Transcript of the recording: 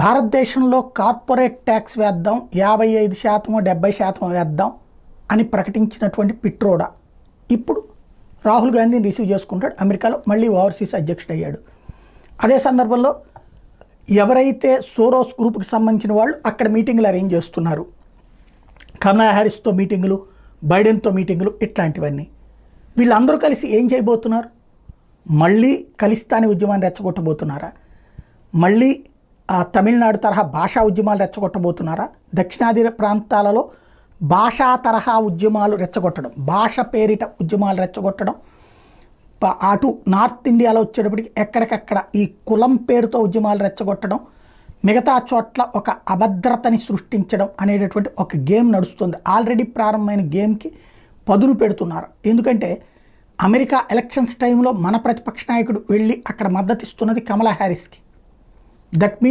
భారతదేశంలో corporate tax వేద్దాం 55% 70% వేద్దాం అని ప్రకటించినటువంటి పిట్రోడా ఇప్పుడు రాహుల్ గాంధీని రిసీవ్ చేసుకుంటాడు. అమెరికాలో మళ్ళీ ఓవర్సీస్ అధ్యక్షుడు అయ్యాడు. అదే సందర్భంలో ఎవరైతే సోరోస్ గ్రూప్కి సంబంధించిన వాళ్ళు అక్కడ మీటింగులు అరేంజ్ చేస్తున్నారు, కమలా హ్యారిస్తో మీటింగులు, బైడెన్తో మీటింగులు, ఇట్లాంటివన్నీ వీళ్ళందరూ కలిసి ఏం చేయబోతున్నారు? మళ్ళీ ఖలిస్తానీ ఉద్యమాన్ని రెచ్చగొట్టబోతున్నారా? మళ్ళీ తమిళనాడు తరహా భాషా ఉద్యమాలు రెచ్చగొట్టబోతున్నారా? దక్షిణాది ప్రాంతాలలో భాషా తరహా ఉద్యమాలు రెచ్చగొట్టడం, భాష పేరిట ఉద్యమాలు రెచ్చగొట్టడం, అటు నార్త్ ఇండియాలో వచ్చేటప్పటికి ఎక్కడికక్కడ ఈ కులం పేరుతో ఉద్యమాలు రెచ్చగొట్టడం, మిగతా చోట్ల ఒక అభద్రతని సృష్టించడం అనేటటువంటి ఒక గేమ్ నడుస్తుంది. ఆల్రెడీ ప్రారంభమైన గేమ్కి పదును పెడుతున్నారు. ఎందుకంటే అమెరికా ఎలక్షన్స్ టైంలో మన ప్రతిపక్ష నాయకుడు వెళ్ళి అక్కడ మద్దతు ఇస్తున్నది కమలా హ్యారిస్కి. That means